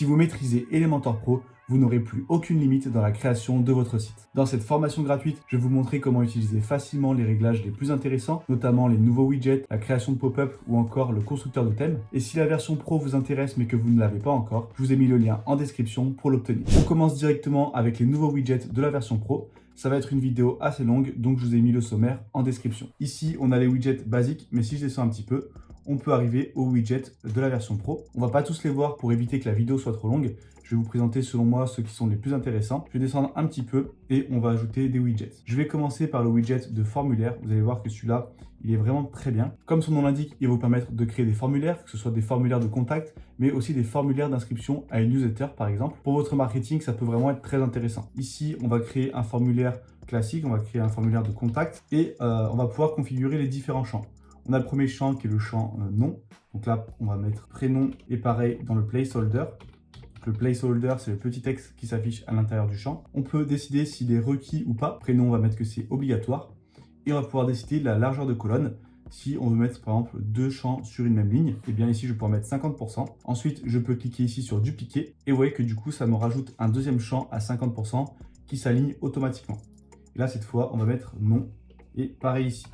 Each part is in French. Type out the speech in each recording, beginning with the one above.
Si vous maîtrisez Elementor Pro, vous n'aurez plus aucune limite dans la création de votre site. Dans cette formation gratuite, je vais vous montrer comment utiliser facilement les réglages les plus intéressants, notamment les nouveaux widgets, la création de pop-up ou encore le constructeur de thèmes. Et si la version pro vous intéresse mais que vous ne l'avez pas encore, je vous ai mis le lien en description pour l'obtenir. On commence directement avec les nouveaux widgets de la version pro. Ça va être une vidéo assez longue, donc je vous ai mis le sommaire en description. Ici, on a les widgets basiques, mais si je descends un petit peu, on peut arriver aux widgets de la version pro. On va pas tous les voir pour éviter que la vidéo soit trop longue. Je vais vous présenter selon moi ceux qui sont les plus intéressants. Je vais descendre un petit peu et on va ajouter des widgets. Je vais commencer par le widget de formulaire. Vous allez voir que celui-là, il est vraiment très bien. Comme son nom l'indique, il va vous permettre de créer des formulaires, que ce soit des formulaires de contact, mais aussi des formulaires d'inscription à une newsletter par exemple. Pour votre marketing, ça peut vraiment être très intéressant. Ici, on va créer un formulaire classique, on va créer un formulaire de contact et on va pouvoir configurer les différents champs. On a le premier champ qui est le champ nom. Donc là, on va mettre prénom et pareil dans le placeholder. Donc le placeholder, c'est le petit texte qui s'affiche à l'intérieur du champ. On peut décider s'il est requis ou pas. Prénom, on va mettre que c'est obligatoire. Et on va pouvoir décider de la largeur de colonne. Si on veut mettre par exemple deux champs sur une même ligne, et bien ici je vais pouvoir mettre 50%. Ensuite, je peux cliquer ici sur dupliquer. Et vous voyez que du coup, ça me rajoute un deuxième champ à 50% qui s'aligne automatiquement. Et là, cette fois, on va mettre nom et pareil ici.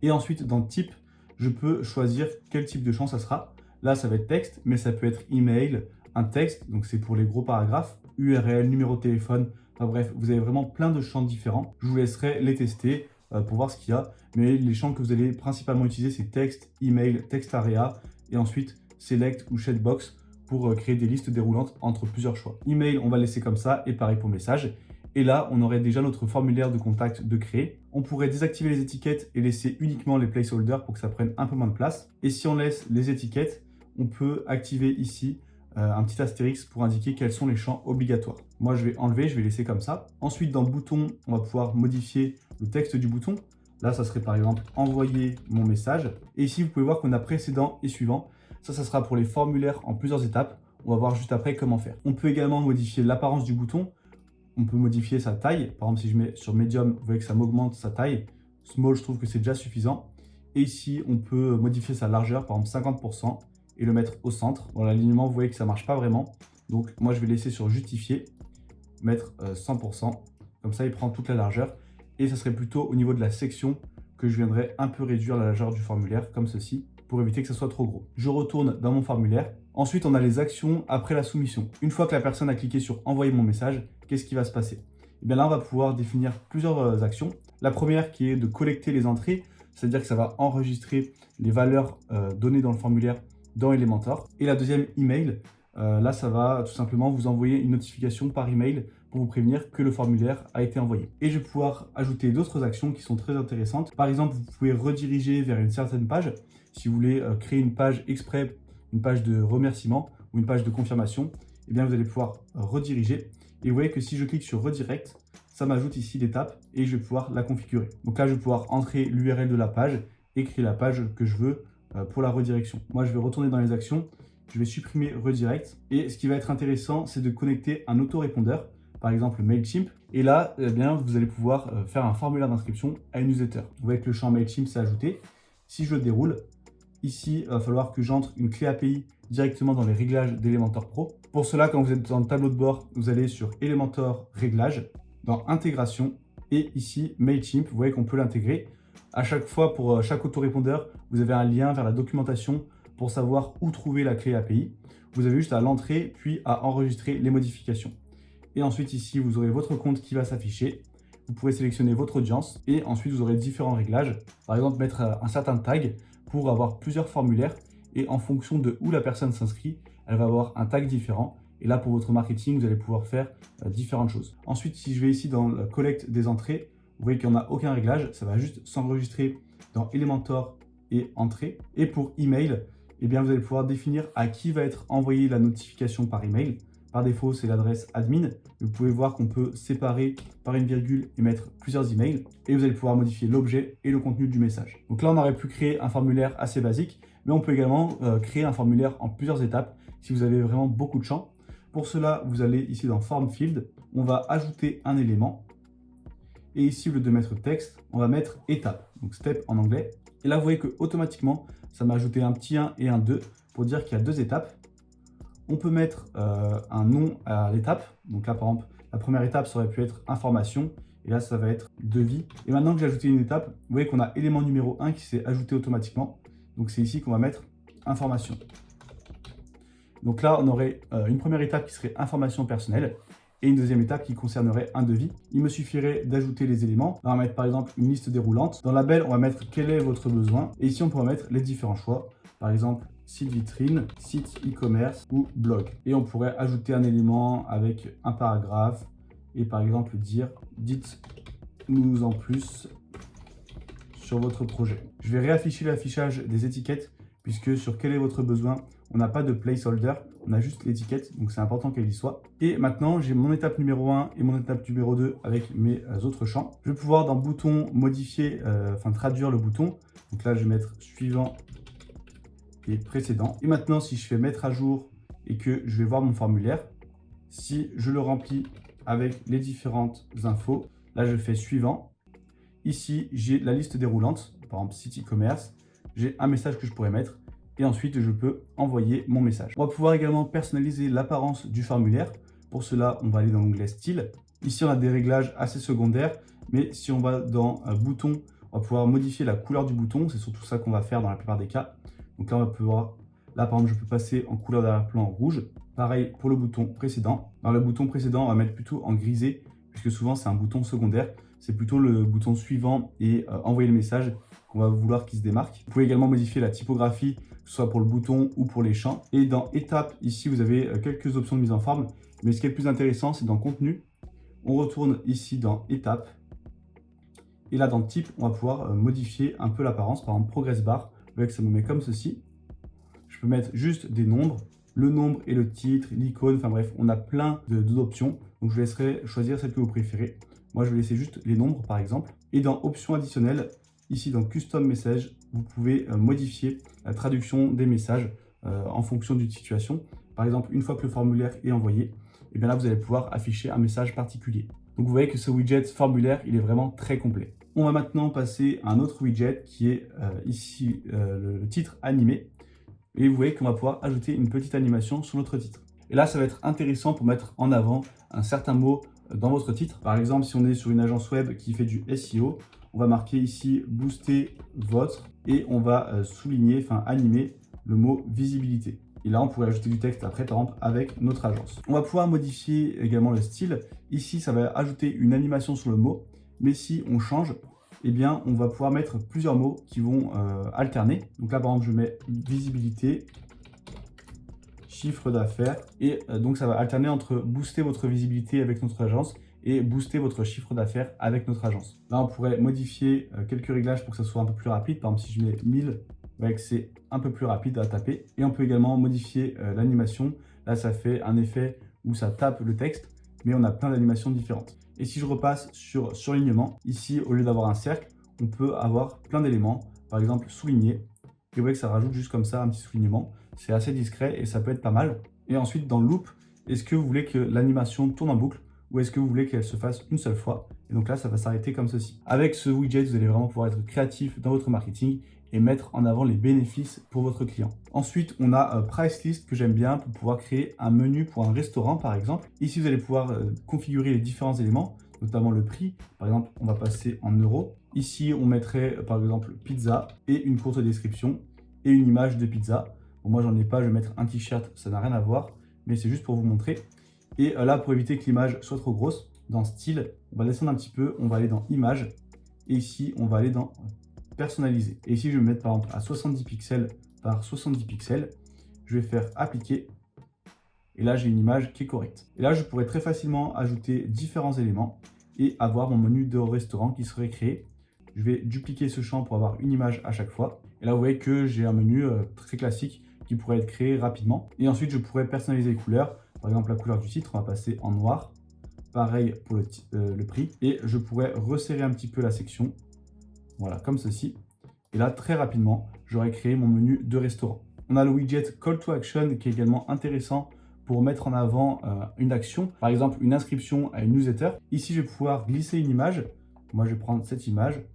Et ensuite, dans type, je peux choisir quel type de champ ça sera. Là, ça va être texte, mais ça peut être email, un texte, donc c'est pour les gros paragraphes, URL, numéro de téléphone, enfin bref, vous avez vraiment plein de champs différents. Je vous laisserai les tester pour voir ce qu'il y a, mais les champs que vous allez principalement utiliser, c'est texte, email, texte area, et ensuite select ou checkbox pour créer des listes déroulantes entre plusieurs choix. Email, on va laisser comme ça, et pareil pour message. Et là, on aurait déjà notre formulaire de contact de créer. On pourrait désactiver les étiquettes et laisser uniquement les placeholders pour que ça prenne un peu moins de place. Et si on laisse les étiquettes, on peut activer ici un petit astérix pour indiquer quels sont les champs obligatoires. Moi, je vais enlever, je vais laisser comme ça. Ensuite, dans bouton, on va pouvoir modifier le texte du bouton. Là, ça serait par exemple envoyer mon message. Et ici, vous pouvez voir qu'on a précédent et suivant. Ça sera pour les formulaires en plusieurs étapes. On va voir juste après comment faire. On peut également modifier l'apparence du bouton. On peut modifier sa taille. Par exemple, si je mets sur Medium, vous voyez que ça m'augmente sa taille. Small, je trouve que c'est déjà suffisant. Et ici, on peut modifier sa largeur, par exemple 50%, et le mettre au centre. Dans l'alignement, vous voyez que ça ne marche pas vraiment. Donc, moi, je vais laisser sur Justifier, mettre 100%. Comme ça, il prend toute la largeur. Et ça serait plutôt au niveau de la section que je viendrais un peu réduire la largeur du formulaire, comme ceci, pour éviter que ça soit trop gros. Je retourne dans mon formulaire. Ensuite, on a les actions après la soumission. Une fois que la personne a cliqué sur envoyer mon message, qu'est-ce qui va se passer? Et bien là, on va pouvoir définir plusieurs actions. La première qui est de collecter les entrées, c'est-à-dire que ça va enregistrer les valeurs données dans le formulaire dans Elementor. Et la deuxième, email, là, ça va tout simplement vous envoyer une notification par email pour vous prévenir que le formulaire a été envoyé. Et je vais pouvoir ajouter d'autres actions qui sont très intéressantes. Par exemple, vous pouvez rediriger vers une certaine page. Si vous voulez créer une page exprès, une page de remerciement ou une page de confirmation, eh bien vous allez pouvoir rediriger. Et vous voyez que si je clique sur redirect, ça m'ajoute ici l'étape et je vais pouvoir la configurer. Donc là, je vais pouvoir entrer l'URL de la page et créer la page que je veux pour la redirection. Moi, je vais retourner dans les actions, je vais supprimer redirect. Et ce qui va être intéressant, c'est de connecter un autorépondeur, par exemple Mailchimp. Et là, eh bien, vous allez pouvoir faire un formulaire d'inscription à une newsletter. Vous voyez que le champ Mailchimp s'est ajouté. Si je le déroule, ici, il va falloir que j'entre une clé API directement dans les réglages d'Elementor Pro. Pour cela, quand vous êtes dans le tableau de bord, vous allez sur Elementor Réglages, dans Intégration, et ici, Mailchimp, vous voyez qu'on peut l'intégrer. À chaque fois, pour chaque autorépondeur, vous avez un lien vers la documentation pour savoir où trouver la clé API. Vous avez juste à l'entrer, puis à enregistrer les modifications. Et ensuite, ici, vous aurez votre compte qui va s'afficher. Vous pourrez sélectionner votre audience, et ensuite, vous aurez différents réglages. Par exemple, mettre un certain tag pour avoir plusieurs formulaires et en fonction de où la personne s'inscrit, elle va avoir un tag différent. Et là, pour votre marketing, vous allez pouvoir faire différentes choses. Ensuite, si je vais ici dans la collecte des entrées, vous voyez qu'il n'y en a aucun réglage. Ça va juste s'enregistrer dans Elementor et entrée. Et pour email, eh bien, vous allez pouvoir définir à qui va être envoyée la notification par email. Par défaut, c'est l'adresse admin. Vous pouvez voir qu'on peut séparer par une virgule et mettre plusieurs emails. Et vous allez pouvoir modifier l'objet et le contenu du message. Donc là, on aurait pu créer un formulaire assez basique, mais on peut également créer un formulaire en plusieurs étapes si vous avez vraiment beaucoup de champs. Pour cela, vous allez ici dans Form Field, on va ajouter un élément. Et ici, au lieu de mettre texte, on va mettre étape, donc step en anglais. Et là, vous voyez que automatiquement, ça m'a ajouté un petit 1 et un 2 pour dire qu'il y a deux étapes. On peut mettre un nom à l'étape. Donc là, par exemple, la première étape, ça aurait pu être information. Et là, ça va être devis. Et maintenant que j'ai ajouté une étape, vous voyez qu'on a élément numéro 1 qui s'est ajouté automatiquement. Donc c'est ici qu'on va mettre information. Donc là, on aurait une première étape qui serait information personnelle et une deuxième étape qui concernerait un devis. Il me suffirait d'ajouter les éléments. Là, on va mettre par exemple une liste déroulante. Dans la label, on va mettre quel est votre besoin. Et ici, on pourra mettre les différents choix. Par exemple, site vitrine, site e-commerce ou blog. Et on pourrait ajouter un élément avec un paragraphe et par exemple dire « Dites-nous en plus sur votre projet ». Je vais réafficher l'affichage des étiquettes puisque sur quel est votre besoin, on n'a pas de placeholder, on a juste l'étiquette, donc c'est important qu'elle y soit. Et maintenant, j'ai mon étape numéro 1 et mon étape numéro 2 avec mes autres champs. Je vais pouvoir dans bouton modifier, traduire le bouton. Donc là, je vais mettre suivant et précédent. Et maintenant, si je fais mettre à jour et que je vais voir mon formulaire, si je le remplis avec les différentes infos, là, je fais suivant. Ici, j'ai la liste déroulante, par exemple site e-commerce. J'ai un message que je pourrais mettre et ensuite je peux envoyer mon message. On va pouvoir également personnaliser l'apparence du formulaire. Pour cela, on va aller dans l'onglet style. Ici, on a des réglages assez secondaires, mais si on va dans bouton, on va pouvoir modifier la couleur du bouton. C'est surtout ça qu'on va faire dans la plupart des cas. Donc là, on va pouvoir, là par exemple, je peux passer en couleur d'arrière-plan rouge. Pareil pour le bouton précédent. Dans le bouton précédent, on va mettre plutôt en grisé, puisque souvent c'est un bouton secondaire. C'est plutôt le bouton suivant et envoyer le message qu'on va vouloir qu'il se démarque. Vous pouvez également modifier la typographie, que ce soit pour le bouton ou pour les champs. Et dans étapes, ici, vous avez quelques options de mise en forme. Mais ce qui est le plus intéressant, c'est dans contenu. On retourne ici dans étapes. Et là, dans type, on va pouvoir modifier un peu l'apparence. Par exemple, progress bar. Vous voyez que ça me met comme ceci. Je peux mettre juste des nombres. Le nombre et le titre, l'icône, enfin bref, on a plein d'options. Donc, je vous laisserai choisir celle que vous préférez. Moi, je vais laisser juste les nombres, par exemple. Et dans options additionnelles, ici dans Custom Message, vous pouvez modifier la traduction des messages en fonction d'une situation. Par exemple, une fois que le formulaire est envoyé, et bien là, vous allez pouvoir afficher un message particulier. Donc, vous voyez que ce widget formulaire, il est vraiment très complet. On va maintenant passer à un autre widget qui est ici le titre animé. Et vous voyez qu'on va pouvoir ajouter une petite animation sur notre titre. Et là, ça va être intéressant pour mettre en avant un certain mot dans votre titre. Par exemple, si on est sur une agence web qui fait du SEO, on va marquer ici booster votre et on va souligner, animer le mot visibilité. Et là, on pourrait ajouter du texte après, par exemple, avec notre agence. On va pouvoir modifier également le style. Ici, ça va ajouter une animation sur le mot. Mais si on change, eh bien, on va pouvoir mettre plusieurs mots qui vont alterner. Donc là, par exemple, je mets visibilité, chiffre d'affaires. Et donc, ça va alterner entre booster votre visibilité avec notre agence et booster votre chiffre d'affaires avec notre agence. Là, on pourrait modifier quelques réglages pour que ça soit un peu plus rapide. Par exemple, si je mets 1000, vous voyez que c'est un peu plus rapide à taper. Et on peut également modifier l'animation. Là, ça fait un effet où ça tape le texte, mais on a plein d'animations différentes. Et si je repasse sur surlignement, ici, au lieu d'avoir un cercle, on peut avoir plein d'éléments. Par exemple, souligner. Et vous voyez que ça rajoute juste comme ça un petit soulignement. C'est assez discret et ça peut être pas mal. Et ensuite, dans loop, est-ce que vous voulez que l'animation tourne en boucle ou est-ce que vous voulez qu'elle se fasse une seule fois? Et donc là, ça va s'arrêter comme ceci. Avec ce widget, vous allez vraiment pouvoir être créatif dans votre marketing et mettre en avant les bénéfices pour votre client. Ensuite, on a Price List que j'aime bien pour pouvoir créer un menu pour un restaurant, par exemple. Ici, vous allez pouvoir configurer les différents éléments, notamment le prix. Par exemple, on va passer en euros. Ici, on mettrait par exemple pizza et une courte description et une image de pizza. Bon, moi, j'en ai pas, je vais mettre un t-shirt, ça n'a rien à voir, mais c'est juste pour vous montrer. Et là, pour éviter que l'image soit trop grosse, dans style, on va descendre un petit peu, on va aller dans image. Et ici, on va aller dans personnaliser. Et ici, je vais me mettre par exemple à 70 pixels par 70 pixels. Je vais faire appliquer. Et là, j'ai une image qui est correcte. Et là, je pourrais très facilement ajouter différents éléments et avoir mon menu de restaurant qui serait créé. Je vais dupliquer ce champ pour avoir une image à chaque fois. Et là, vous voyez que j'ai un menu très classique qui pourrait être créé rapidement. Et ensuite, je pourrais personnaliser les couleurs. Par exemple, la couleur du titre, on va passer en noir. Pareil pour le prix. Et je pourrais resserrer un petit peu la section. Voilà, comme ceci. Et là, très rapidement, j'aurais créé mon menu de restaurant. On a le widget Call to Action qui est également intéressant pour mettre en avant une action. Par exemple, une inscription à une newsletter. Ici, je vais pouvoir glisser une image. Moi, je vais prendre cette image.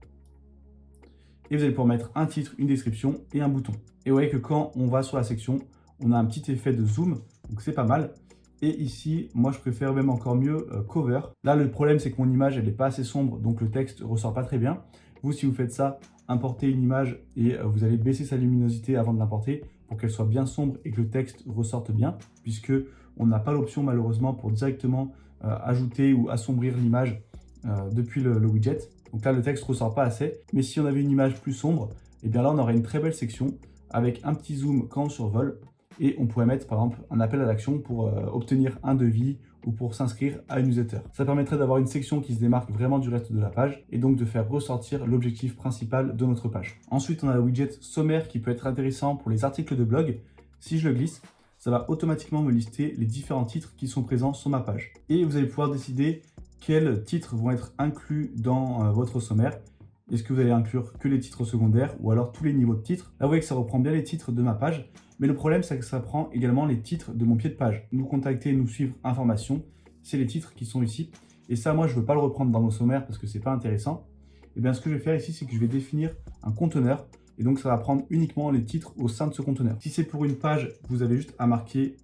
Et vous allez pouvoir mettre un titre, une description et un bouton. Et vous voyez que quand on va sur la section, on a un petit effet de zoom, donc c'est pas mal. Et ici, moi je préfère même encore mieux cover. Là, le problème c'est que mon image elle n'est pas assez sombre, donc le texte ressort pas très bien. Vous, si vous faites ça, importez une image et vous allez baisser sa luminosité avant de l'importer pour qu'elle soit bien sombre et que le texte ressorte bien, puisque on n'a pas l'option malheureusement pour directement ajouter ou assombrir l'image depuis le widget. Donc là, le texte ne ressort pas assez. Mais si on avait une image plus sombre, et bien là, on aurait une très belle section avec un petit zoom quand on survole. Et on pourrait mettre par exemple un appel à l'action pour obtenir un devis ou pour s'inscrire à une newsletter. Ça permettrait d'avoir une section qui se démarque vraiment du reste de la page et donc de faire ressortir l'objectif principal de notre page. Ensuite, on a le widget sommaire qui peut être intéressant pour les articles de blog. Si je le glisse, ça va automatiquement me lister les différents titres qui sont présents sur ma page. Et vous allez pouvoir décider quels titres vont être inclus dans votre sommaire. Est-ce que vous allez inclure que les titres secondaires ou alors tous les niveaux de titres? Là, vous voyez que ça reprend bien les titres de ma page. Mais le problème, c'est que ça prend également les titres de mon pied de page. Nous contacter, nous suivre, information, c'est les titres qui sont ici. Et ça, moi, je ne veux pas le reprendre dans mon sommaire parce que c'est pas intéressant. Et bien, ce que je vais faire ici, c'est que je vais définir un conteneur. Et donc, ça va prendre uniquement les titres au sein de ce conteneur. Si c'est pour une page, vous avez juste à marquer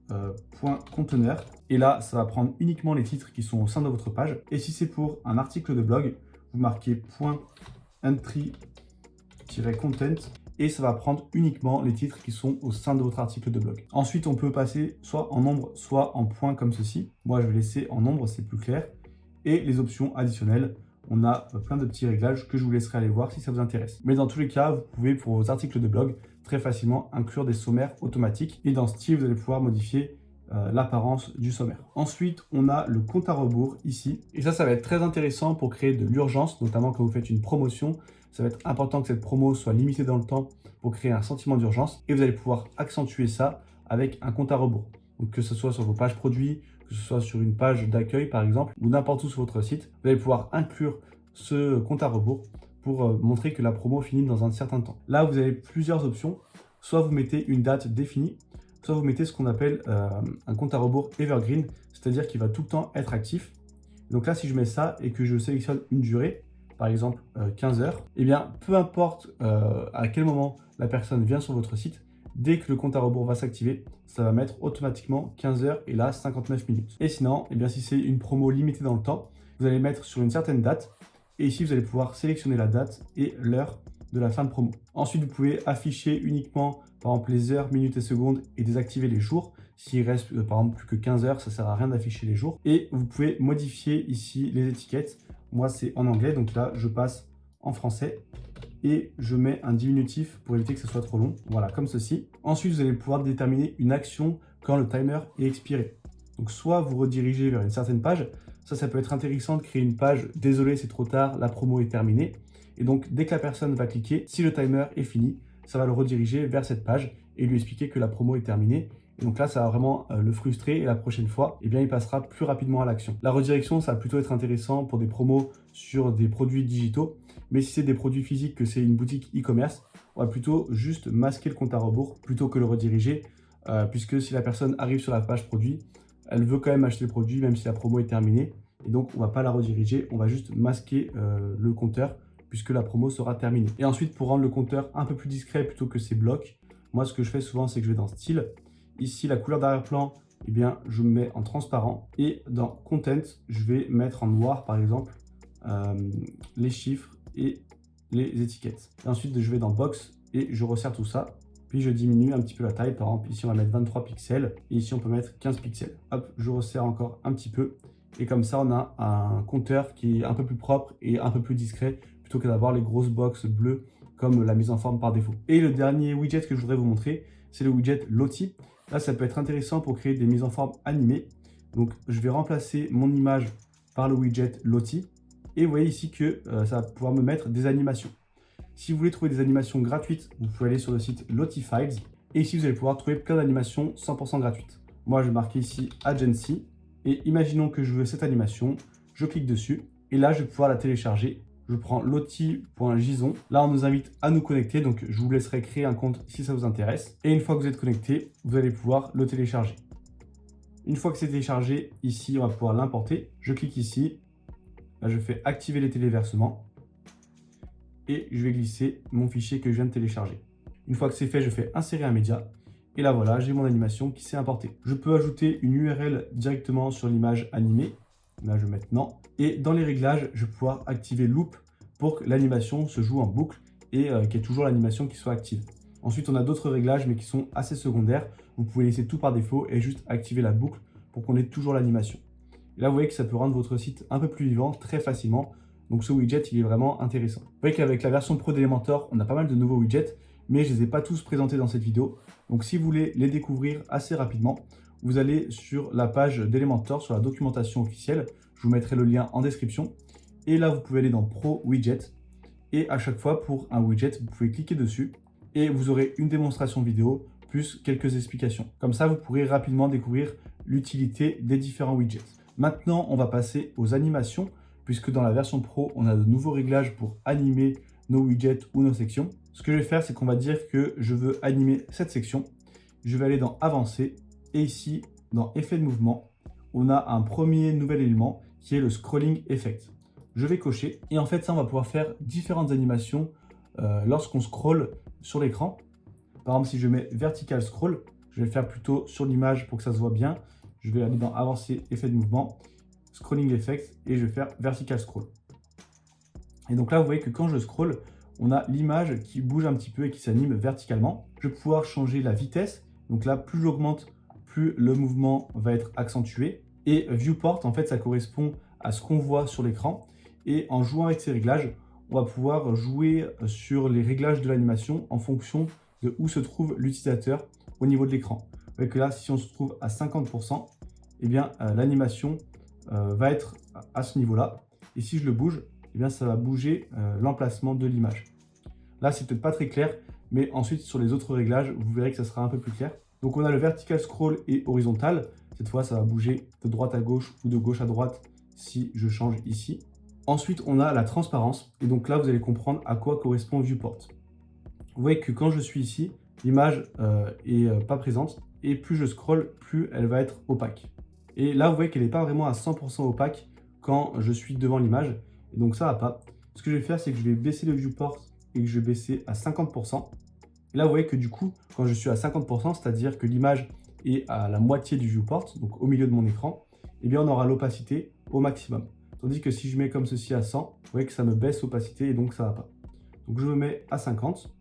point conteneur. Et là, ça va prendre uniquement les titres qui sont au sein de votre page. Et si c'est pour un article de blog, vous marquez point entry-content. Et ça va prendre uniquement les titres qui sont au sein de votre article de blog. Ensuite, on peut passer soit en nombre, soit en points comme ceci. Moi, je vais laisser en nombre, c'est plus clair. Et les options additionnelles, on a plein de petits réglages que je vous laisserai aller voir si ça vous intéresse. Mais dans tous les cas, vous pouvez, pour vos articles de blog, très facilement inclure des sommaires automatiques. Et dans Style, vous allez pouvoir modifier l'apparence du sommaire. Ensuite, on a le compte à rebours ici. Et ça va être très intéressant pour créer de l'urgence, notamment quand vous faites une promotion. Ça va être important que cette promo soit limitée dans le temps pour créer un sentiment d'urgence. Et vous allez pouvoir accentuer ça avec un compte à rebours. Donc que ce soit sur vos pages produits, que ce soit sur une page d'accueil par exemple, ou n'importe où sur votre site, vous allez pouvoir inclure ce compte à rebours pour montrer que la promo finit dans un certain temps. Là, vous avez plusieurs options. Soit vous mettez une date définie, soit vous mettez ce qu'on appelle un compte à rebours evergreen, c'est-à-dire qu'il va tout le temps être actif. Donc là, si je mets ça et que je sélectionne une durée, par exemple 15 heures, et bien peu importe à quel moment la personne vient sur votre site, dès que le compte à rebours va s'activer, ça va mettre automatiquement 15 heures et là 59 minutes. Et sinon, et bien si c'est une promo limitée dans le temps, vous allez mettre sur une certaine date et ici vous allez pouvoir sélectionner la date et l'heure de la fin de promo. Ensuite, vous pouvez afficher uniquement par exemple les heures, minutes et secondes et désactiver les jours. S'il reste par exemple plus que 15 heures, ça ne sert à rien d'afficher les jours. Et vous pouvez modifier ici les étiquettes. Moi, c'est en anglais, donc là, je passe en français et je mets un diminutif pour éviter que ce soit trop long. Voilà, comme ceci. Ensuite, vous allez pouvoir déterminer une action quand le timer est expiré. Donc, soit vous redirigez vers une certaine page. Ça peut être intéressant de créer une page. Désolé, c'est trop tard, la promo est terminée. Et donc, dès que la personne va cliquer, si le timer est fini, ça va le rediriger vers cette page et lui expliquer que la promo est terminée. Et donc là, ça va vraiment le frustrer et la prochaine fois, eh bien, il passera plus rapidement à l'action. La redirection, ça va plutôt être intéressant pour des promos sur des produits digitaux. Mais si c'est des produits physiques, que c'est une boutique e-commerce, on va plutôt juste masquer le compte à rebours plutôt que le rediriger. Puisque si la personne arrive sur la page produit, elle veut quand même acheter le produit même si la promo est terminée. Et donc, on ne va pas la rediriger, on va juste masquer le compteur puisque la promo sera terminée. Et ensuite, pour rendre le compteur un peu plus discret plutôt que ces blocs, moi, ce que je fais souvent, c'est que je vais dans Style. Ici, la couleur d'arrière-plan, eh bien, je me mets en transparent. Et dans Content, je vais mettre en noir, par exemple, les chiffres et les étiquettes. Et ensuite, je vais dans Box et je resserre tout ça. Puis, je diminue un petit peu la taille. Par exemple, ici, on va mettre 23 pixels. Et ici, on peut mettre 15 pixels. Hop, je resserre encore un petit peu. Et comme ça, on a un compteur qui est un peu plus propre et un peu plus discret plutôt que d'avoir les grosses boxes bleues comme la mise en forme par défaut. Et le dernier widget que je voudrais vous montrer, c'est le widget Lottie. Là, ça peut être intéressant pour créer des mises en forme animées. Donc, je vais remplacer mon image par le widget Lottie. Et vous voyez ici que ça va pouvoir me mettre des animations. Si vous voulez trouver des animations gratuites, vous pouvez aller sur le site Lottie Files. Et ici, vous allez pouvoir trouver plein d'animations 100% gratuites. Moi, je vais marquer ici Agency. Et imaginons que je veux cette animation. Je clique dessus. Et là, je vais pouvoir la télécharger. Je prends lottie.json. Là, on nous invite à nous connecter. Donc, je vous laisserai créer un compte si ça vous intéresse. Et une fois que vous êtes connecté, vous allez pouvoir le télécharger. Une fois que c'est téléchargé, ici, on va pouvoir l'importer. Je clique ici. Là, je fais activer les téléversements. Et je vais glisser mon fichier que je viens de télécharger. Une fois que c'est fait, je fais insérer un média. Et là voilà, j'ai mon animation qui s'est importée. Je peux ajouter une URL directement sur l'image animée. Là, je vais maintenant. Et dans les réglages, je vais pouvoir activer Loop pour que l'animation se joue en boucle et qu'il y ait toujours l'animation qui soit active. Ensuite, on a d'autres réglages, mais qui sont assez secondaires. Vous pouvez laisser tout par défaut et juste activer la boucle pour qu'on ait toujours l'animation. Là, vous voyez que ça peut rendre votre site un peu plus vivant très facilement. Donc ce widget, il est vraiment intéressant. Vous voyez qu'avec la version Pro d'Elementor, on a pas mal de nouveaux widgets, mais je ne les ai pas tous présentés dans cette vidéo. Donc si vous voulez les découvrir assez rapidement, vous allez sur la page d'Elementor, sur la documentation officielle. Je vous mettrai le lien en description. Et là, vous pouvez aller dans Pro Widget. Et à chaque fois, pour un widget, vous pouvez cliquer dessus et vous aurez une démonstration vidéo plus quelques explications. Comme ça, vous pourrez rapidement découvrir l'utilité des différents widgets. Maintenant, on va passer aux animations, puisque dans la version Pro, on a de nouveaux réglages pour animer nos widgets ou nos sections. Ce que je vais faire, c'est qu'on va dire que je veux animer cette section. Je vais aller dans Avancer, et ici, dans Effet de mouvement, on a un premier nouvel élément qui est le Scrolling Effect. Je vais cocher, et en fait, ça, on va pouvoir faire différentes animations lorsqu'on scrolle sur l'écran. Par exemple, si je mets Vertical Scroll, je vais le faire plutôt sur l'image pour que ça se voit bien. Je vais aller dans Avancer, Effet de mouvement, Scrolling Effect, et je vais faire Vertical Scroll. Et donc là, vous voyez que quand je scroll, on a l'image qui bouge un petit peu et qui s'anime verticalement. Je vais pouvoir changer la vitesse. Donc là, plus j'augmente, plus le mouvement va être accentué. Et Viewport, en fait, ça correspond à ce qu'on voit sur l'écran. Et en jouant avec ces réglages, on va pouvoir jouer sur les réglages de l'animation en fonction de où se trouve l'utilisateur au niveau de l'écran. Vous voyez que là, si on se trouve à 50%, eh bien l'animation va être à ce niveau-là. Et si je le bouge, eh bien ça va bouger l'emplacement de l'image. Là, c'est peut-être pas très clair, mais ensuite sur les autres réglages, vous verrez que ça sera un peu plus clair. Donc on a le vertical scroll et horizontal. Cette fois, ça va bouger de droite à gauche ou de gauche à droite si je change ici. Ensuite, on a la transparence. Et donc là, vous allez comprendre à quoi correspond Viewport. Vous voyez que quand je suis ici, l'image est pas présente. Et plus je scrolle, plus elle va être opaque. Et là, vous voyez qu'elle n'est pas vraiment à 100% opaque quand je suis devant l'image. Et donc ça va pas. Ce que je vais faire, c'est que je vais baisser le viewport et que je vais baisser à 50%. Et là, vous voyez que du coup, quand je suis à 50%, c'est-à-dire que l'image est à la moitié du viewport, donc au milieu de mon écran, eh bien on aura l'opacité au maximum. Tandis que si je mets comme ceci à 100, vous voyez que ça me baisse l'opacité et donc ça va pas. Donc je me mets à 50.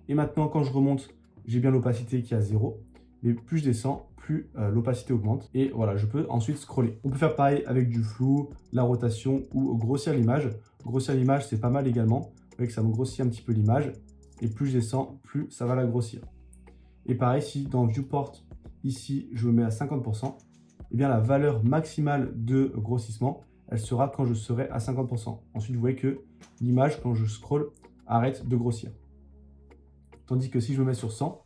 Et maintenant, quand je remonte, j'ai bien l'opacité qui est à 0. Mais plus je descends, plus l'opacité augmente. Et voilà, je peux ensuite scroller. On peut faire pareil avec du flou, la rotation ou grossir l'image. Grossir l'image, c'est pas mal également. Vous voyez que ça me grossit un petit peu l'image. Et plus je descends, plus ça va la grossir. Et pareil, si dans Viewport, ici, je me mets à 50%, eh bien la valeur maximale de grossissement, elle sera quand je serai à 50%. Ensuite, vous voyez que l'image, quand je scrolle, arrête de grossir. Tandis que si je me mets sur 100,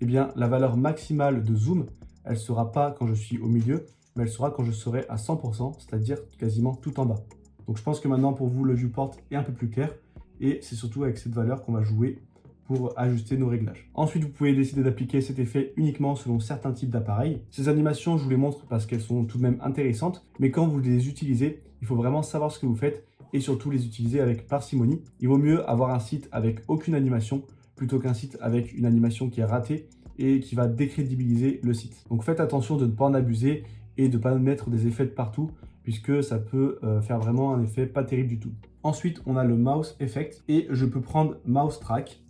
eh bien, la valeur maximale de zoom, elle ne sera pas quand je suis au milieu, mais elle sera quand je serai à 100%, c'est-à-dire quasiment tout en bas. Donc je pense que maintenant, pour vous, le viewport est un peu plus clair, et c'est surtout avec cette valeur qu'on va jouer pour ajuster nos réglages. Ensuite, vous pouvez décider d'appliquer cet effet uniquement selon certains types d'appareils. Ces animations, je vous les montre parce qu'elles sont tout de même intéressantes, mais quand vous les utilisez, il faut vraiment savoir ce que vous faites et surtout les utiliser avec parcimonie. Il vaut mieux avoir un site avec aucune animation plutôt qu'un site avec une animation qui est ratée et qui va décrédibiliser le site. Donc faites attention de ne pas en abuser et de ne pas mettre des effets de partout puisque ça peut faire vraiment un effet pas terrible du tout. Ensuite, on a le mouse effect et je peux prendre mouse track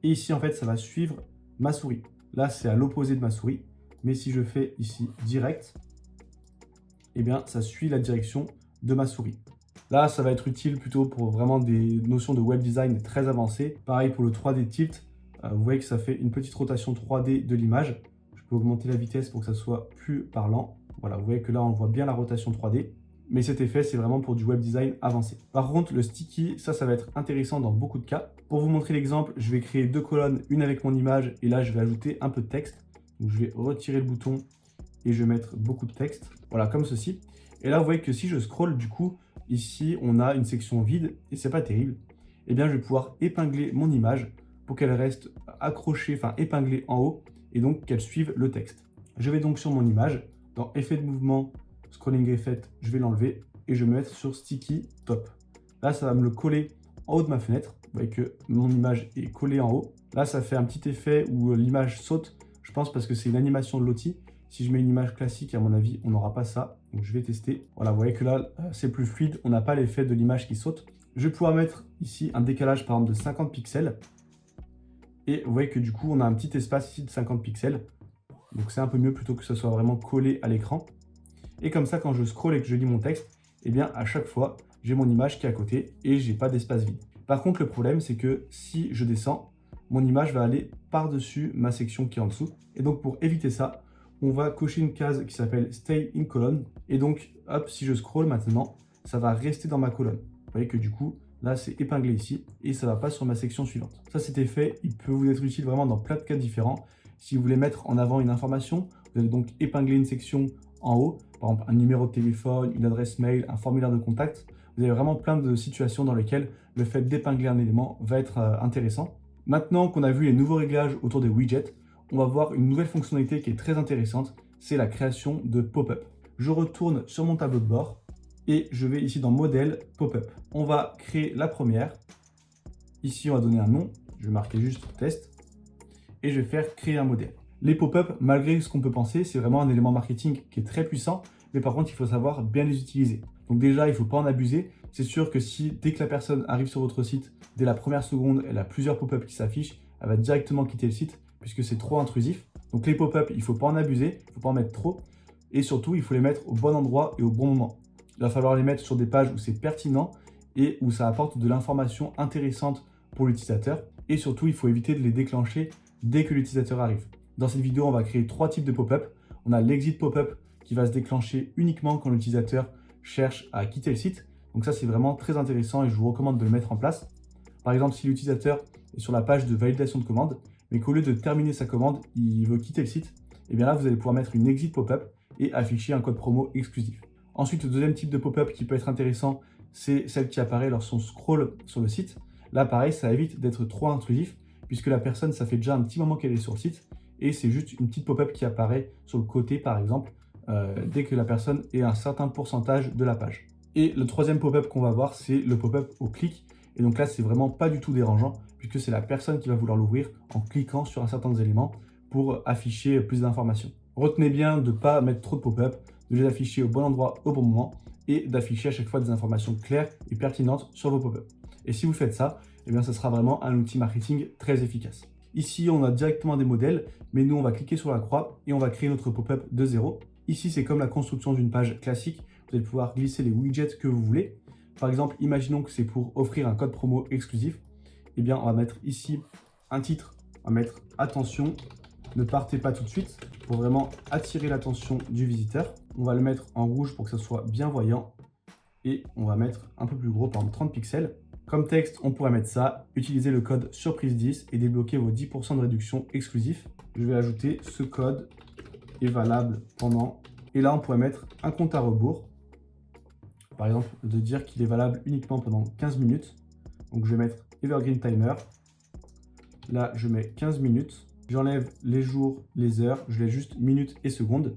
et ici en fait ça va suivre ma souris. Là c'est à l'opposé de ma souris, mais si je fais ici direct, eh bien ça suit la direction de ma souris. Là, ça va être utile plutôt pour vraiment des notions de web design très avancées. Pareil pour le 3D tilt, vous voyez que ça fait une petite rotation 3D de l'image. Je peux augmenter la vitesse pour que ça soit plus parlant. Voilà, vous voyez que là, on voit bien la rotation 3D. Mais cet effet, c'est vraiment pour du web design avancé. Par contre, le sticky, ça va être intéressant dans beaucoup de cas. Pour vous montrer l'exemple, je vais créer deux colonnes, une avec mon image, et là, je vais ajouter un peu de texte. Donc, je vais retirer le bouton et je vais mettre beaucoup de texte. Voilà, comme ceci. Et là, vous voyez que si je scrolle, du coup, ici, on a une section vide et c'est pas terrible. Eh bien, je vais pouvoir épingler mon image pour qu'elle reste accrochée, enfin épinglée en haut et donc qu'elle suive le texte. Je vais donc sur mon image, dans Effet de mouvement, Scrolling Effect, je vais l'enlever et je vais me mettre sur Sticky Top. Là, ça va me le coller en haut de ma fenêtre. Vous voyez que mon image est collée en haut. Là, ça fait un petit effet où l'image saute. Je Je pense parce que c'est une animation de Lottie. Si je mets une image classique, à mon avis, on n'aura pas ça. Donc je vais tester. Voilà, vous voyez que là, c'est plus fluide. On n'a pas l'effet de l'image qui saute. Je vais pouvoir mettre ici un décalage par exemple de 50 pixels. Et vous voyez que du coup, on a un petit espace ici de 50 pixels. Donc c'est un peu mieux plutôt que ce soit vraiment collé à l'écran. Et comme ça, quand je scrolle et que je lis mon texte, eh bien à chaque fois, j'ai mon image qui est à côté et j'ai pas d'espace vide. Par contre, le problème, c'est que si je descends, mon image va aller par-dessus ma section qui est en dessous. Et donc pour éviter ça, on va cocher une case qui s'appelle Stay in Column. Et donc, hop, si je scrolle maintenant, ça va rester dans ma colonne. Vous voyez que du coup, là, c'est épinglé ici et ça ne va pas sur ma section suivante. Ça, cet effet, il peut vous être utile vraiment dans plein de cas différents. Si vous voulez mettre en avant une information, vous allez donc épingler une section en haut, par exemple un numéro de téléphone, une adresse mail, un formulaire de contact. Vous avez vraiment plein de situations dans lesquelles le fait d'épingler un élément va être intéressant. Maintenant qu'on a vu les nouveaux réglages autour des widgets, on va voir une nouvelle fonctionnalité qui est très intéressante, c'est la création de pop-up. Je retourne sur mon tableau de bord et je vais ici dans Modèle, Pop-up. On va créer la première. Ici, on va donner un nom. Je vais marquer juste test et je vais faire créer un modèle. Les pop-up, malgré ce qu'on peut penser, c'est vraiment un élément marketing qui est très puissant, mais par contre, il faut savoir bien les utiliser. Donc déjà, il ne faut pas en abuser. C'est sûr que si, dès que la personne arrive sur votre site, dès la première seconde, elle a plusieurs pop-up qui s'affichent, elle va directement quitter le site puisque c'est trop intrusif. Donc les pop-up, il ne faut pas en abuser, il ne faut pas en mettre trop. Et surtout, il faut les mettre au bon endroit et au bon moment. Il va falloir les mettre sur des pages où c'est pertinent et où ça apporte de l'information intéressante pour l'utilisateur. Et surtout, il faut éviter de les déclencher dès que l'utilisateur arrive. Dans cette vidéo, on va créer 3 types de pop-up. On a l'exit pop-up qui va se déclencher uniquement quand l'utilisateur cherche à quitter le site. Donc ça, c'est vraiment très intéressant et je vous recommande de le mettre en place. Par exemple, si l'utilisateur est sur la page de validation de commande, mais qu'au lieu de terminer sa commande, il veut quitter le site, et bien là, vous allez pouvoir mettre une exit pop-up et afficher un code promo exclusif. Ensuite, le deuxième type de pop-up qui peut être intéressant, c'est celle qui apparaît lorsqu'on scrolle sur le site. Là, pareil, ça évite d'être trop intrusif, puisque la personne, ça fait déjà un petit moment qu'elle est sur le site, et c'est juste une petite pop-up qui apparaît sur le côté, par exemple, dès que la personne est à un certain pourcentage de la page. Et le troisième pop-up qu'on va voir, c'est le pop-up au clic. Et donc là, c'est vraiment pas du tout dérangeant, puisque c'est la personne qui va vouloir l'ouvrir en cliquant sur un certain élément pour afficher plus d'informations. Retenez bien de ne pas mettre trop de pop-up, de les afficher au bon endroit au bon moment et d'afficher à chaque fois des informations claires et pertinentes sur vos pop-up. Et si vous faites ça, eh bien, ça sera vraiment un outil marketing très efficace. Ici, on a directement des modèles, mais nous, on va cliquer sur la croix et on va créer notre pop-up de zéro. Ici, c'est comme la construction d'une page classique. Vous allez pouvoir glisser les widgets que vous voulez. Par exemple, imaginons que c'est pour offrir un code promo exclusif. Eh bien, on va mettre ici un titre. On va mettre « Attention, ne partez pas tout de suite » pour vraiment attirer l'attention du visiteur. On va le mettre en rouge pour que ça soit bien voyant. Et on va mettre un peu plus gros, par exemple 30 pixels. Comme texte, on pourrait mettre ça. Utilisez le code surprise 10 et débloquez vos 10% de réduction exclusif. Je vais ajouter ce code est valable pendant. Et là, on pourrait mettre un compte à rebours. Par exemple, de dire qu'il est valable uniquement pendant 15 minutes. Donc, je vais mettre Evergreen Timer. Là, je mets 15 minutes. J'enlève les jours, les heures. Je laisse juste minutes et secondes.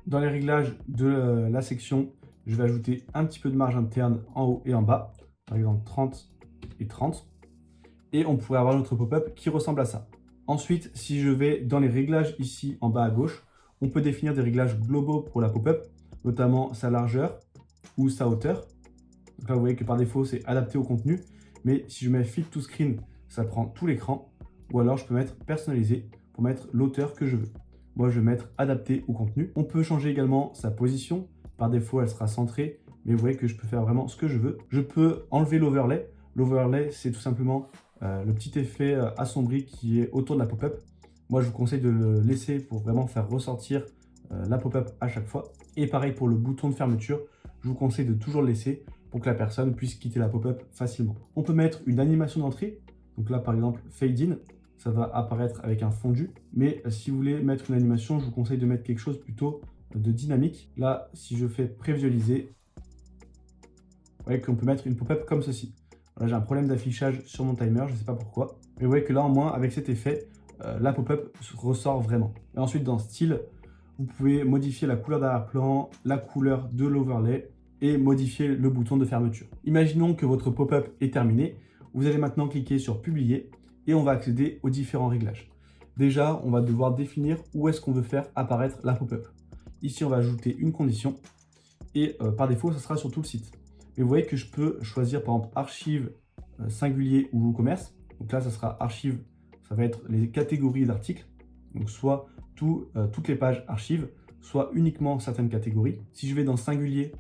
Dans les réglages de la section, je vais ajouter un petit peu de marge interne en haut et en bas. Par exemple, 30 et 30. Et on pourrait avoir notre pop-up qui ressemble à ça. Ensuite, si je vais dans les réglages ici en bas à gauche, on peut définir des réglages globaux pour la pop-up, notamment sa largeur ou sa hauteur. Donc là, vous voyez que par défaut, c'est adapté au contenu. Mais si je mets Fit to Screen, ça prend tout l'écran. Ou alors, je peux mettre personnalisé pour mettre l'hauteur que je veux. Moi, je vais mettre adapté au contenu. On peut changer également sa position. Par défaut, elle sera centrée. Mais vous voyez que je peux faire vraiment ce que je veux. Je peux enlever l'overlay. L'overlay, c'est tout simplement le petit effet assombri qui est autour de la pop-up. Moi, je vous conseille de le laisser pour vraiment faire ressortir la pop-up à chaque fois. Et pareil pour le bouton de fermeture, je vous conseille de toujours le laisser pour que la personne puisse quitter la pop-up facilement. On peut mettre une animation d'entrée. Donc là, par exemple, Fade In, ça va apparaître avec un fondu. Mais si vous voulez mettre une animation, je vous conseille de mettre quelque chose plutôt de dynamique. Là, si je fais prévisualiser, vous voyez qu'on peut mettre une pop-up comme ceci. Là, j'ai un problème d'affichage sur mon timer, je ne sais pas pourquoi. Mais vous voyez que là, au moins, avec cet effet, la pop-up ressort vraiment. Et ensuite, dans Style, vous pouvez modifier la couleur d'arrière-plan, la couleur de l'overlay et modifier le bouton de fermeture. Imaginons que votre pop-up est terminé. Vous allez maintenant cliquer sur Publier et on va accéder aux différents réglages. Déjà, on va devoir définir où est-ce qu'on veut faire apparaître la pop-up. Ici, on va ajouter une condition et par défaut, ça sera sur tout le site. Mais vous voyez que je peux choisir par exemple archive singulier ou WooCommerce. Donc là, ça sera archive, ça va être les catégories d'articles. Donc soit toutes les pages archives, soit uniquement certaines catégories. Si je vais dans singulier,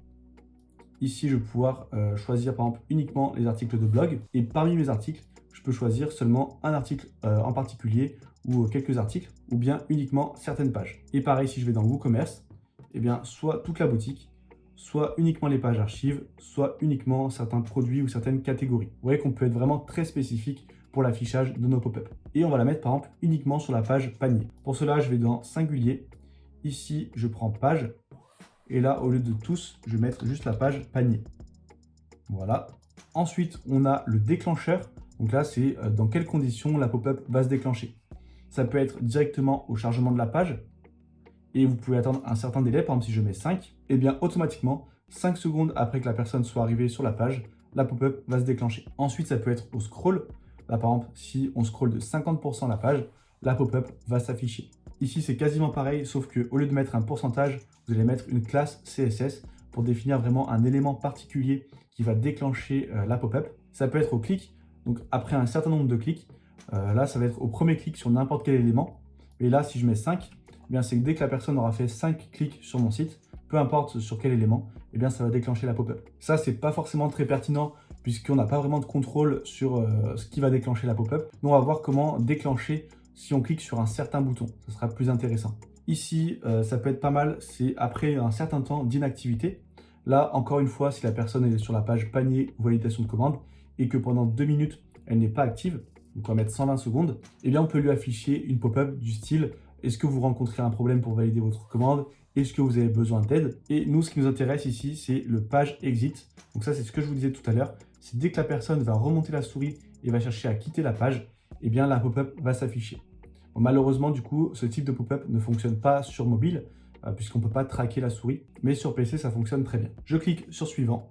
ici, je vais pouvoir choisir par exemple uniquement les articles de blog. Et parmi mes articles, je peux choisir seulement un article en particulier ou quelques articles, ou bien uniquement certaines pages. Et pareil, si je vais dans WooCommerce, eh bien, soit toute la boutique, soit uniquement les pages archives, soit uniquement certains produits ou certaines catégories. Vous voyez qu'on peut être vraiment très spécifique pour l'affichage de nos pop-up. Et on va la mettre par exemple uniquement sur la page panier. Pour cela, je vais dans singulier. Ici, je prends page. Et là, au lieu de tous, je vais mettre juste la page panier. Voilà. Ensuite, on a le déclencheur. Donc là, c'est dans quelles conditions la pop-up va se déclencher. Ça peut être directement au chargement de la page. Et vous pouvez attendre un certain délai, par exemple si je mets 5, et bien automatiquement, 5 secondes après que la personne soit arrivée sur la page, la pop-up va se déclencher. Ensuite, ça peut être au scroll. Là, par exemple, si on scrolle de 50% la page, la pop-up va s'afficher. Ici, c'est quasiment pareil, sauf qu'au lieu de mettre un pourcentage, vous allez mettre une classe CSS pour définir vraiment un élément particulier qui va déclencher la pop-up. Ça peut être au clic, donc après un certain nombre de clics, là, ça va être au premier clic sur n'importe quel élément. Et là, si je mets 5, eh bien, c'est que dès que la personne aura fait 5 clics sur mon site, peu importe sur quel élément, eh bien, ça va déclencher la pop-up. Ça, c'est pas forcément très pertinent puisqu'on n'a pas vraiment de contrôle sur ce qui va déclencher la pop-up. Donc, on va voir comment déclencher si on clique sur un certain bouton. Ça sera plus intéressant. Ici, ça peut être pas mal, c'est après un certain temps d'inactivité. Là, encore une fois, si la personne est sur la page panier ou validation de commande et que pendant 2 minutes, elle n'est pas active, donc on va mettre 120 secondes, eh bien, on peut lui afficher une pop-up du style « Est-ce que vous rencontrez un problème pour valider votre commande ? Est-ce que vous avez besoin d'aide ?» Et nous, ce qui nous intéresse ici, c'est le page exit. Donc ça, c'est ce que je vous disais tout à l'heure. C'est dès que la personne va remonter la souris et va chercher à quitter la page, eh bien, la pop-up va s'afficher. Bon, malheureusement, du coup, ce type de pop-up ne fonctionne pas sur mobile, puisqu'on ne peut pas traquer la souris, mais sur PC, ça fonctionne très bien. Je clique sur suivant,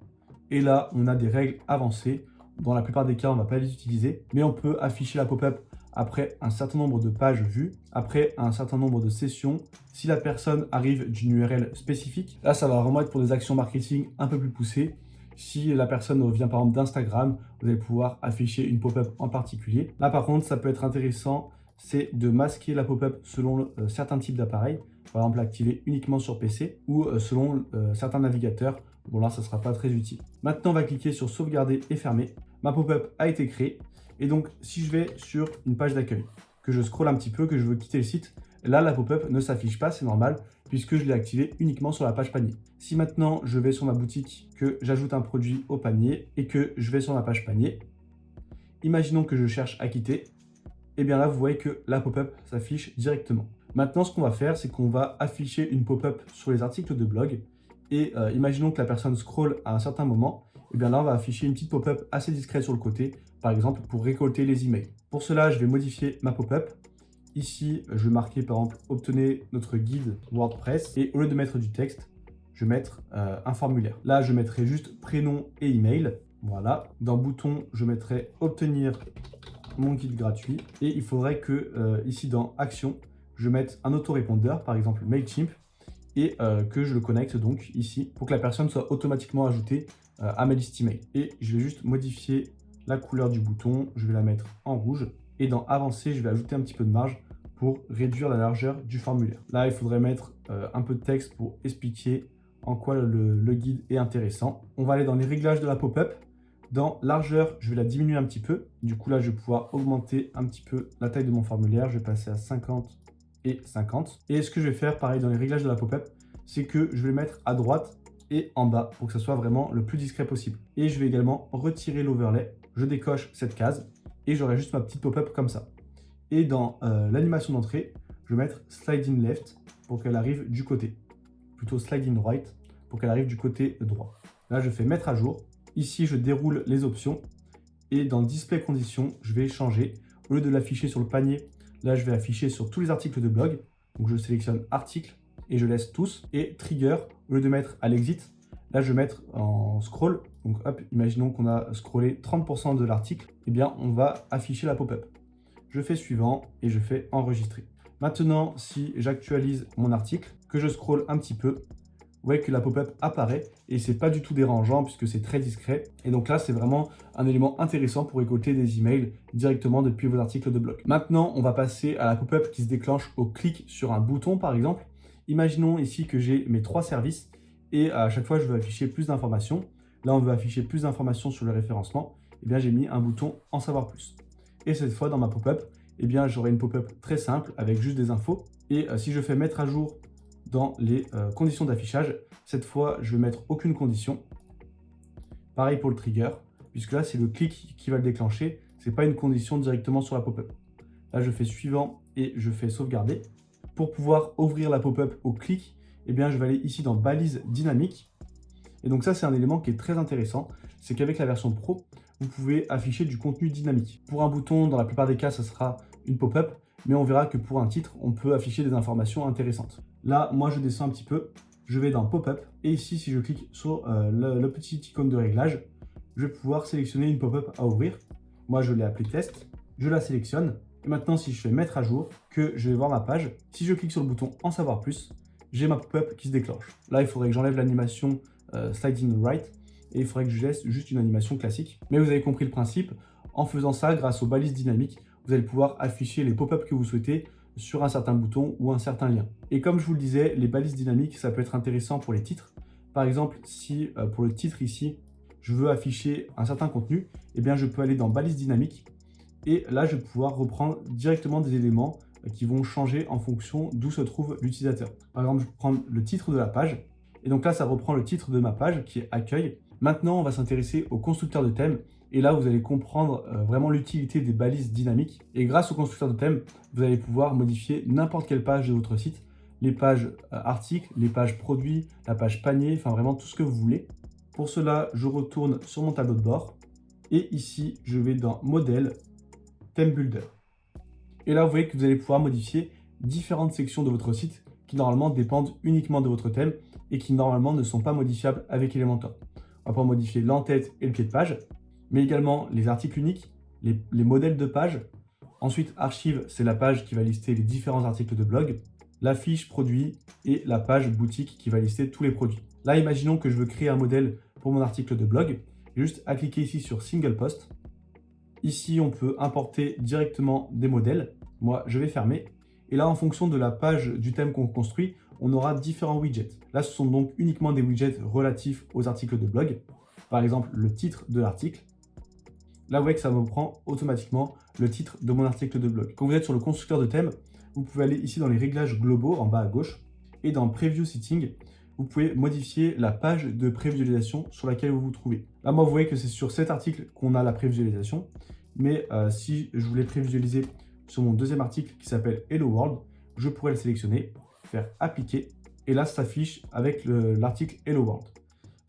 et là, on a des règles avancées. Dans la plupart des cas, on ne va pas les utiliser, mais on peut afficher la pop-up après un certain nombre de pages vues, après un certain nombre de sessions, si la personne arrive d'une URL spécifique. Là, ça va vraiment être pour des actions marketing un peu plus poussées. Si la personne vient par exemple d'Instagram, vous allez pouvoir afficher une pop-up en particulier. Là, par contre, ça peut être intéressant, c'est de masquer la pop-up selon certains types d'appareils. Par exemple, l'activer uniquement sur PC ou selon certains navigateurs. Bon, là, ça ne sera pas très utile. Maintenant, on va cliquer sur sauvegarder et fermer. Ma pop-up a été créée. Et donc, si je vais sur une page d'accueil, que je scrolle un petit peu, que je veux quitter le site, là, la pop-up ne s'affiche pas, c'est normal, puisque je l'ai activée uniquement sur la page panier. Si maintenant, je vais sur ma boutique, que j'ajoute un produit au panier et que je vais sur la page panier, imaginons que je cherche à quitter, et bien là, vous voyez que la pop-up s'affiche directement. Maintenant, ce qu'on va faire, c'est qu'on va afficher une pop-up sur les articles de blog. Et imaginons que la personne scrolle à un certain moment, et bien là, on va afficher une petite pop-up assez discrète sur le côté, par exemple pour récolter les emails. Pour cela, je vais modifier ma pop-up. Ici, je vais marquer par exemple « Obtenez notre guide WordPress » et au lieu de mettre du texte, je vais mettre un formulaire. Là, je mettrai juste prénom et email. Voilà. Dans bouton, je mettrai « Obtenir mon guide gratuit » et il faudrait que ici dans Action, je mette un autorépondeur, par exemple Mailchimp, et que je le connecte donc ici pour que la personne soit automatiquement ajoutée à ma liste email. Et je vais juste modifier la couleur du bouton, je vais la mettre en rouge et dans avancer, je vais ajouter un petit peu de marge pour réduire la largeur du formulaire. Là, il faudrait mettre un peu de texte pour expliquer en quoi le guide est intéressant. On va aller dans les réglages de la pop-up. Dans largeur, je vais la diminuer un petit peu. Du coup, là, je vais pouvoir augmenter un petit peu la taille de mon formulaire. Je vais passer à 50 et 50. Et ce que je vais faire, pareil, dans les réglages de la pop-up, c'est que je vais le mettre à droite et en bas pour que ça soit vraiment le plus discret possible. Et je vais également retirer l'overlay. Je décoche cette case et j'aurai juste ma petite pop-up comme ça. Et dans l'animation d'entrée, je vais mettre sliding left pour qu'elle arrive du côté. Plutôt sliding right pour qu'elle arrive du côté droit. Là, je fais mettre à jour. Ici, je déroule les options et dans display conditions, je vais changer. Au lieu de l'afficher sur le panier, là, je vais afficher sur tous les articles de blog. Donc, je sélectionne articles et je laisse tous. Et trigger, au lieu de mettre à l'exit, là, je vais mettre en scroll. Donc, hop, imaginons qu'on a scrollé 30% de l'article. Eh bien, on va afficher la pop-up. je fais suivant et je fais enregistrer. Maintenant, si j'actualise mon article, que je scrolle un petit peu, vous voyez que la pop-up apparaît et c'est pas du tout dérangeant puisque c'est très discret. Et donc là, c'est vraiment un élément intéressant pour récolter des emails directement depuis vos articles de blog. Maintenant, on va passer à la pop-up qui se déclenche au clic sur un bouton par exemple. Imaginons ici que j'ai mes 3 services et à chaque fois, je veux afficher plus d'informations. Là, on veut afficher plus d'informations sur le référencement. Eh bien, j'ai mis un bouton en savoir plus. Et cette fois, dans ma pop-up, eh bien, j'aurai une pop-up très simple avec juste des infos. Et si je fais mettre à jour dans les conditions d'affichage, cette fois, je vais mettre aucune condition. Pareil pour le trigger, puisque là, c'est le clic qui va le déclencher. Ce n'est pas une condition directement sur la pop-up. Là, je fais suivant et je fais sauvegarder. Pour pouvoir ouvrir la pop-up au clic, eh bien, je vais aller ici dans balise dynamique. Et donc ça, c'est un élément qui est très intéressant. C'est qu'avec la version Pro, vous pouvez afficher du contenu dynamique. Pour un bouton, dans la plupart des cas, ça sera une pop-up, mais on verra que pour un titre, on peut afficher des informations intéressantes. Là, moi, je descends un petit peu, je vais dans pop-up, et ici, si je clique sur le petit icône de réglage, je vais pouvoir sélectionner une pop-up à ouvrir. Moi, je l'ai appelée test, je la sélectionne, et maintenant, si je fais mettre à jour, que je vais voir ma page, si je clique sur le bouton en savoir plus, j'ai ma pop-up qui se déclenche. Là, il faudrait que j'enlève l'animation sliding right, et il faudrait que je laisse juste une animation classique. Mais vous avez compris le principe. En faisant ça, grâce aux balises dynamiques, vous allez pouvoir afficher les pop-up que vous souhaitez sur un certain bouton ou un certain lien. Et comme je vous le disais, les balises dynamiques, ça peut être intéressant pour les titres. Par exemple, si pour le titre ici, je veux afficher un certain contenu, eh bien je peux aller dans balises dynamiques et là, je vais pouvoir reprendre directement des éléments qui vont changer en fonction d'où se trouve l'utilisateur. Par exemple, je vais prendre le titre de la page et donc là, ça reprend le titre de ma page qui est accueil. Maintenant, on va s'intéresser au constructeur de thème. Et là, vous allez comprendre vraiment l'utilité des balises dynamiques. Et grâce au constructeur de thème, vous allez pouvoir modifier n'importe quelle page de votre site. Les pages articles, les pages produits, la page panier, enfin vraiment tout ce que vous voulez. Pour cela, je retourne sur mon tableau de bord. Et ici, je vais dans Modèle, Theme Builder. Et là, vous voyez que vous allez pouvoir modifier différentes sections de votre site qui normalement dépendent uniquement de votre thème et qui normalement ne sont pas modifiables avec Elementor. On va pouvoir modifier l'entête et le pied de page, mais également les articles uniques, les modèles de page. Ensuite, archive, c'est la page qui va lister les différents articles de blog, la fiche produit et la page boutique qui va lister tous les produits. Là, imaginons que je veux créer un modèle pour mon article de blog. Juste à cliquer ici sur Single Post. Ici, on peut importer directement des modèles. Moi, je vais fermer. Et là, en fonction de la page du thème qu'on construit, on aura différents widgets. Là, ce sont donc uniquement des widgets relatifs aux articles de blog. Par exemple, le titre de l'article. Là, vous voyez que ça me prend automatiquement le titre de mon article de blog. Quand vous êtes sur le constructeur de thème, vous pouvez aller ici dans les réglages globaux en bas à gauche. Et dans Preview Setting, vous pouvez modifier la page de prévisualisation sur laquelle vous vous trouvez. Là, moi, vous voyez que c'est sur cet article qu'on a la prévisualisation. Mais si je voulais prévisualiser sur mon deuxième article qui s'appelle Hello World, je pourrais le sélectionner, faire appliquer, et là, ça s'affiche avec l'article Hello World.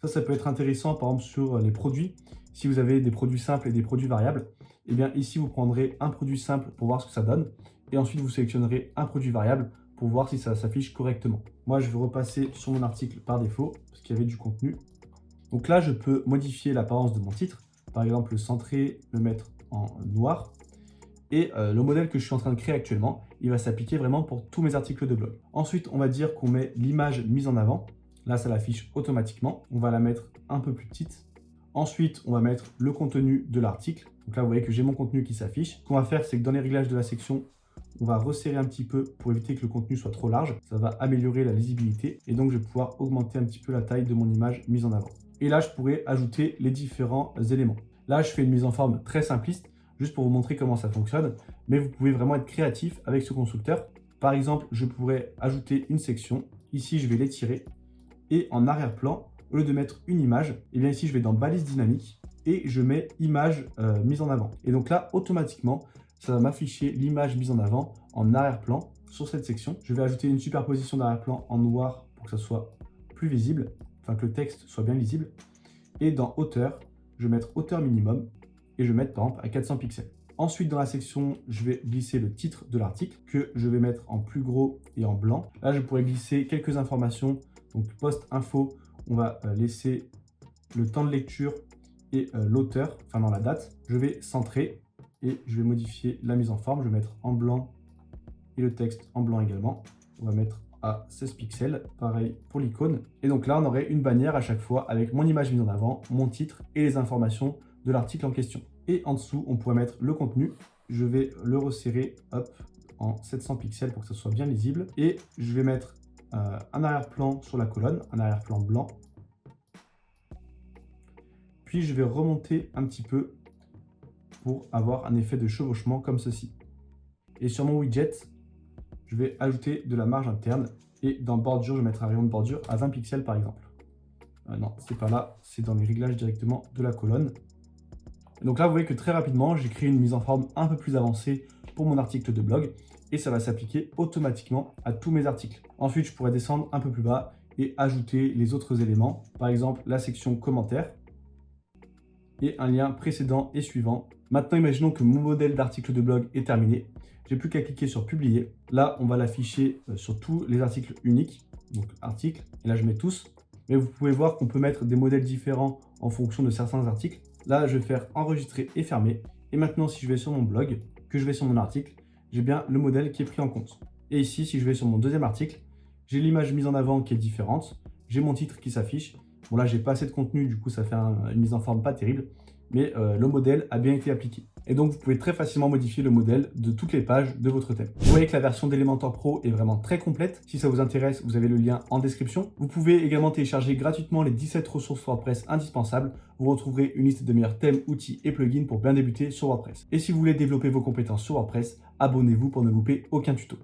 Ça peut être intéressant, par exemple, sur les produits. Si vous avez des produits simples et des produits variables, eh bien ici, vous prendrez un produit simple pour voir ce que ça donne, et ensuite, vous sélectionnerez un produit variable pour voir si ça s'affiche correctement. Moi, je vais repasser sur mon article par défaut, parce qu'il y avait du contenu. Donc là, je peux modifier l'apparence de mon titre, par exemple, le centrer, le mettre en noir. Et le modèle que je suis en train de créer actuellement, il va s'appliquer vraiment pour tous mes articles de blog. Ensuite, on va dire qu'on met l'image mise en avant. Là, ça l'affiche automatiquement. On va la mettre un peu plus petite. Ensuite, on va mettre le contenu de l'article. Donc là, vous voyez que j'ai mon contenu qui s'affiche. Ce qu'on va faire, c'est que dans les réglages de la section, on va resserrer un petit peu pour éviter que le contenu soit trop large. Ça va améliorer la lisibilité. Et donc, je vais pouvoir augmenter un petit peu la taille de mon image mise en avant. Et là, je pourrais ajouter les différents éléments. Là, je fais une mise en forme très simpliste, juste pour vous montrer comment ça fonctionne. Mais vous pouvez vraiment être créatif avec ce constructeur. Par exemple, je pourrais ajouter une section. Ici, je vais l'étirer. Et en arrière-plan, au lieu de mettre une image, et bien ici, je vais dans balise dynamique et je mets image mise en avant. Et donc là, automatiquement, ça va m'afficher l'image mise en avant en arrière-plan sur cette section. Je vais ajouter une superposition d'arrière-plan en noir pour que ça soit plus visible, enfin que le texte soit bien lisible. Et dans hauteur, je vais mettre hauteur minimum et je vais mettre par exemple à 400 pixels. Ensuite, dans la section, je vais glisser le titre de l'article que je vais mettre en plus gros et en blanc. Là, je pourrais glisser quelques informations. Donc, post-info, on va laisser le temps de lecture et l'auteur, enfin dans la date. Je vais centrer et je vais modifier la mise en forme. Je vais mettre en blanc et le texte en blanc également. On va mettre à 16 pixels, pareil pour l'icône. Et donc là, on aurait une bannière à chaque fois avec mon image mise en avant, mon titre et les informations de l'article en question. Et en dessous, on pourrait mettre le contenu. Je vais le resserrer, hop, en 700 pixels pour que ça soit bien lisible. Et je vais mettre un arrière-plan sur la colonne, un arrière-plan blanc. Puis je vais remonter un petit peu pour avoir un effet de chevauchement comme ceci. Et sur mon widget, je vais ajouter de la marge interne. Et dans bordure, je vais mettre un rayon de bordure à 20 pixels par exemple. Non, c'est pas là, c'est dans les réglages directement de la colonne. Et donc là, vous voyez que très rapidement, j'ai créé une mise en forme un peu plus avancée pour mon article de blog. Et ça va s'appliquer automatiquement à tous mes articles. Ensuite, je pourrais descendre un peu plus bas et ajouter les autres éléments. Par exemple, la section commentaires et un lien précédent et suivant. Maintenant, imaginons que mon modèle d'article de blog est terminé. J'ai plus qu'à cliquer sur publier. Là, on va l'afficher sur tous les articles uniques. Donc articles, et là je mets tous. Mais vous pouvez voir qu'on peut mettre des modèles différents en fonction de certains articles. Là, je vais faire enregistrer et fermer. Et maintenant, si je vais sur mon blog, que je vais sur mon article, j'ai bien le modèle qui est pris en compte. Et ici, si je vais sur mon deuxième article, j'ai l'image mise en avant qui est différente. J'ai mon titre qui s'affiche. Bon là, j'ai pas assez de contenu, du coup, ça fait une mise en forme pas terrible. Mais le modèle a bien été appliqué. Et donc, vous pouvez très facilement modifier le modèle de toutes les pages de votre thème. Vous voyez que la version d'Elementor Pro est vraiment très complète. Si ça vous intéresse, vous avez le lien en description. Vous pouvez également télécharger gratuitement les 17 ressources WordPress indispensables. Vous retrouverez une liste de meilleurs thèmes, outils et plugins pour bien débuter sur WordPress. Et si vous voulez développer vos compétences sur WordPress, abonnez-vous pour ne louper aucun tuto.